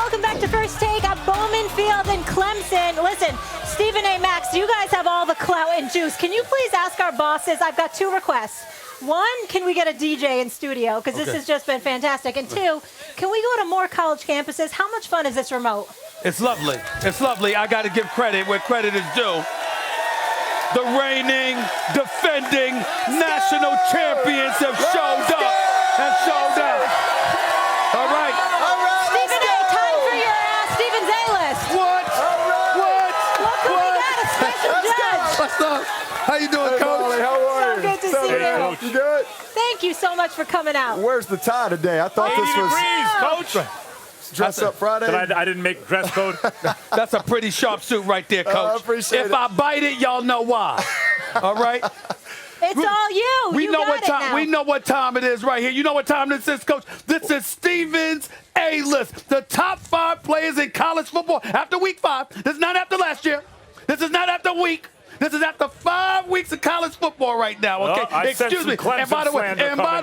welcome back to First Take at Bowman Field in Clemson. Listen, Stephen A. Max, you guys have all the clout and juice. Can you please ask our bosses? I've got two requests. One, can we get a DJ in studio? Because this has just been fantastic. And two, can we go to more college campuses? How much fun is this remote? It's lovely. It's lovely. I got to give credit where credit is due. The reigning, defending national champions have showed up. All right. Stephen A., time for your Stephen's A-list. What? What could we get? A special judge. What's up? How you doing, Hey, Coach? Molly, how are So you? good to see you. You good? Thank you so much for coming out. Where's the tie today? I thought 80 this was degrees, Coach. dress up Friday. I didn't make dress code. That's a pretty sharp suit right there, Coach. I appreciate if it. I bite it, y'all know why. All right? It's all you. We You know got what it time. now. We know what time it is right here. You know what time this is, Coach? This is Stephen's A-list. The top 5 players in college football after week 5. This is not after last year. This is not after week. This is after 5 weeks of college football right now, okay? Oh, I sense Excuse me. some And by the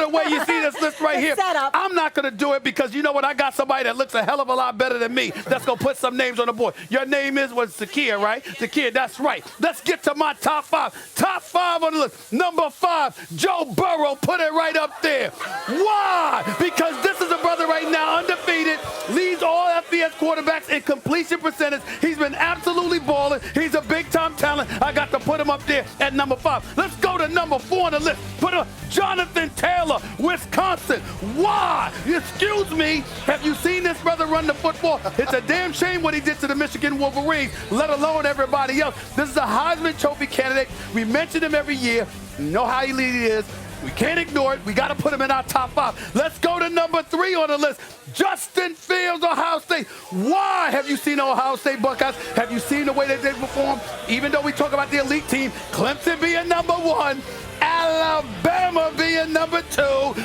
way, Clemson you see this list right here. Set up. I'm not going to do it because you know what? I got somebody that looks a hell of a lot better than me that's going to put some names on the board. Your name was Zakia, right? Zakia, that's right. Let's get to my top 5. Top 5 on the list. Number 5, Joe Burrow. Put it right up there. Why? Because this is a brother right now, undefeated, leads all FBS quarterbacks in completion percentage. He's been absolutely balling. He's a big-time talent. I got to put him up there at number 5. Let's go to number 4 on the list. Put a Jonathan Taylor, Wisconsin. Why? Excuse me. Have you seen this brother run the football? It's a damn shame what he did to the Michigan Wolverines, let alone everybody else. This is a Heisman Trophy candidate. We mention him every year. You know how elite he is. We can't ignore it. We got to put him in our top 5. Let's go to number 3 on the list. Justin Fields, Ohio State. Why have you seen the Ohio State Buckeyes? Have you seen the way that they perform? Even though we talk about the elite team, Clemson being number 1, Alabama being number 2.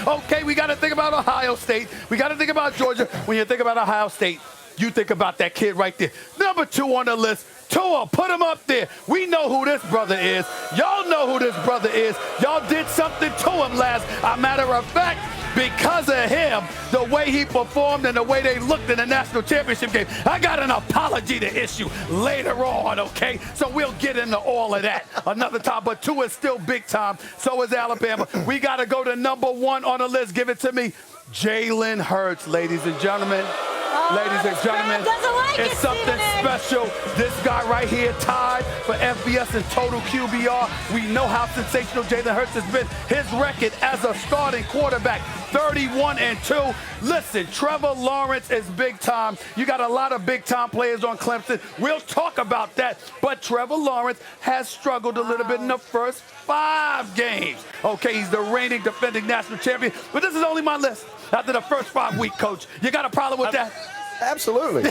Okay, we got to think about Ohio State. We got to think about Georgia. When you think about Ohio State, you think about that kid right there. Number 2 on the list. Tua, put him up there. We know who this brother is. Y'all know who this brother is. Y'all did something to him last. A matter of fact, because of him, the way he performed and the way they looked in the national championship game, I got an apology to issue later on, okay? So we'll get into all of that another time. But Tua is still big time. So is Alabama. We got to go to number 1 on the list. Give it to me. Jalen Hurts, ladies and gentlemen. Ladies and gentlemen, it's something special. This guy right here tied for FBS and total QBR. We know how sensational Jalen Hurts has been. His record as a starting quarterback, 31-2. Listen, Trevor Lawrence is big time. You got a lot of big time players on Clemson. We'll talk about that. But Trevor Lawrence has struggled a little bit in the first 5 games. Okay, he's the reigning defending national champion. But this is only my list. After the first 5 week, Coach, you got a problem with that? Absolutely.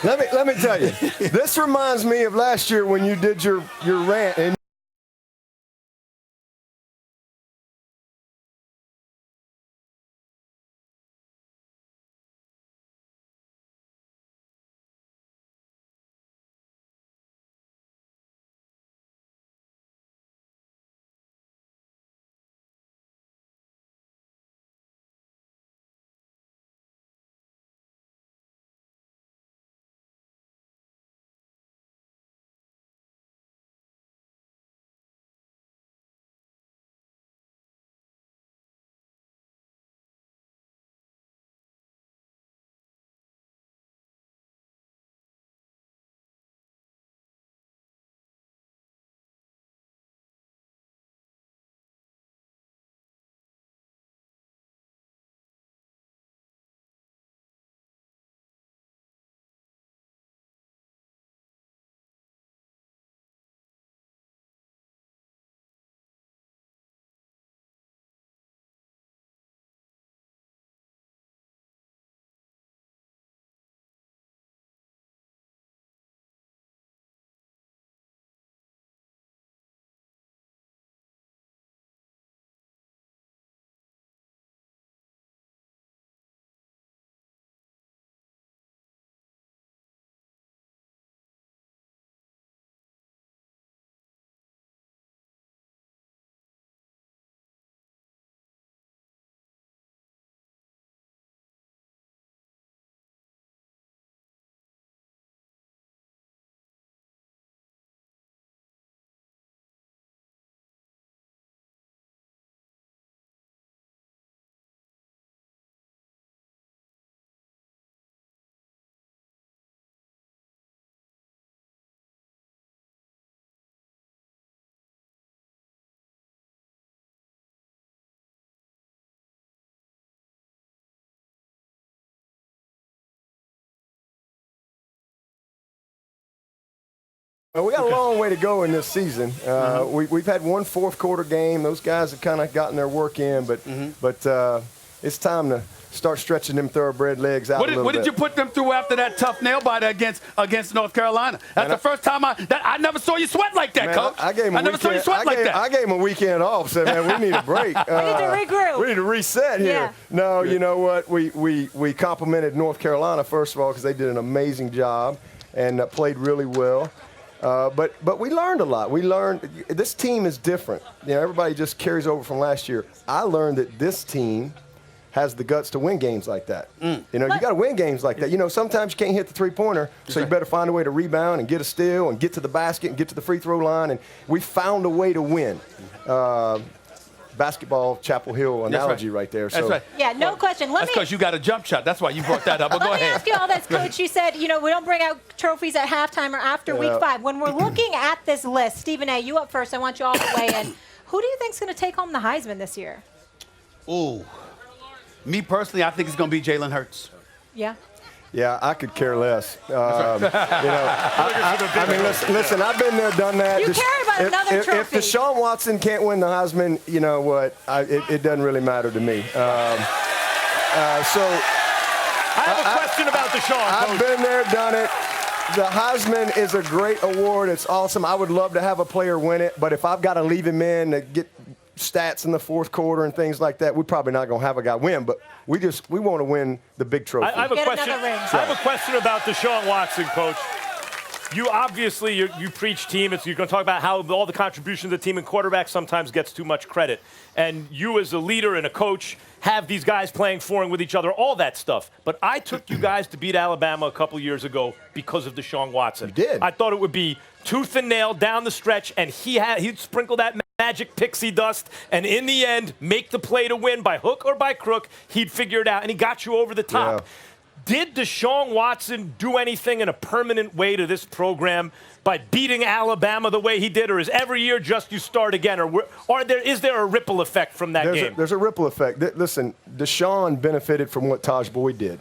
let me tell you. This reminds me of last year when you did your rant and Well, we got a long way to go in this season. We've had one fourth-quarter game. Those guys have kind of gotten their work in, but it's time to start stretching them thoroughbred legs out a little bit. What did you put them through after that tough nail biter against North Carolina? That's the first time I never saw you sweat like that, Coach. I gave him a never saw you sweat like that. I gave him a weekend off. Said, man, we need a break. We need to regroup. We need to reset here. Yeah. No, you know what? We complimented North Carolina, first of all, because they did an amazing job and played really well. But we learned a lot. We learned this team is different. You know, everybody just carries over from last year. I learned that this team has the guts to win games like that. You know, you got to win games like that. You know, sometimes you can't hit the three-pointer, so you better find a way to rebound and get a steal and get to the basket and get to the free throw line. And we found a way to win. Basketball Chapel Hill analogy right there. That's so. right. Yeah, no question. That's because you got a jump shot. That's why you brought that up. But go Let me ahead. ask you all this, Coach. You said, you know, we don't bring out trophies at halftime or after week 5. When we're looking at this list, Stephen A., you up first. I want you all to weigh in. Who do you think's going to take home the Heisman this year? Ooh. Me personally, I think it's going to be Jalen Hurts. Yeah. Yeah, I could care less. You know, I mean, listen, I've been there, done that. You care about another trophy. If Deshaun Watson can't win the Heisman, you know what? It doesn't really matter to me. So I have a question about Deshaun, Coach. I've been there, done it. The Heisman is a great award. It's awesome. I would love to have a player win it, but if I've got to leave him in to get stats in the fourth quarter and things like that, we're probably not going to have a guy win, but we want to win the big trophy. I have a question. I have a question about Deshaun Watson, Coach. You obviously you preach team. You're going to talk about how all the contribution of the team and quarterback sometimes gets too much credit. And you as a leader and a coach have these guys playing for and with each other, all that stuff. But I took you guys to beat Alabama a couple years ago because of Deshaun Watson. You did. I thought it would be tooth and nail down the stretch, and he'd sprinkle that magic pixie dust, and in the end, make the play to win by hook or by crook. He'd figure it out, and he got you over the top. Yeah. Did Deshaun Watson do anything in a permanent way to this program by beating Alabama the way he did, or is every year just you start again, or is there a ripple effect from that game? There's a ripple effect. Listen, Deshaun benefited from what Taj Boyd did.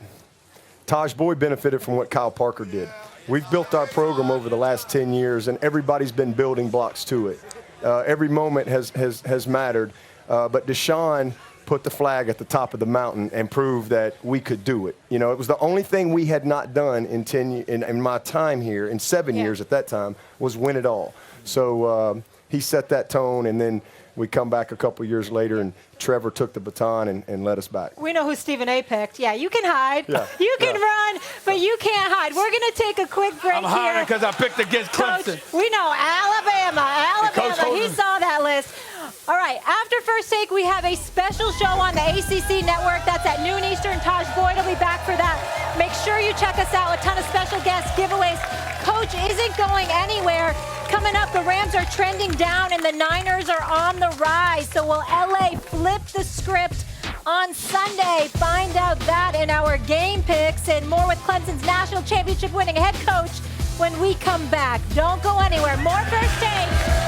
Taj Boyd benefited from what Kyle Parker did. We've built our program over the last 10 years, and everybody's been building blocks to it. Every moment has mattered, but Deshaun put the flag at the top of the mountain and proved that we could do it. You know, it was the only thing we had not done in my time here, in 7 years at that time, was win it all. So he set that tone, and then we come back a couple years later, and Trevor took the baton and led us back. We know who Stephen A. picked. Yeah, you can hide. Yeah. You can run, but you can't hide. We're going to take a quick break I'm here. hiding because I picked against Clemson. Coach, we know Alabama. He saw that list. All right, after First Take, we have a special show on the ACC network. That's at noon Eastern. Taj Boyd will be back for that. Make sure you check us out. A ton of special guests, giveaways. Coach isn't going anywhere. Coming up, the Rams are trending down and the Niners are on the rise. So will LA flip the script on Sunday? Find out that in our game picks and more with Clemson's national championship winning head coach when we come back. Don't go anywhere. More First Take.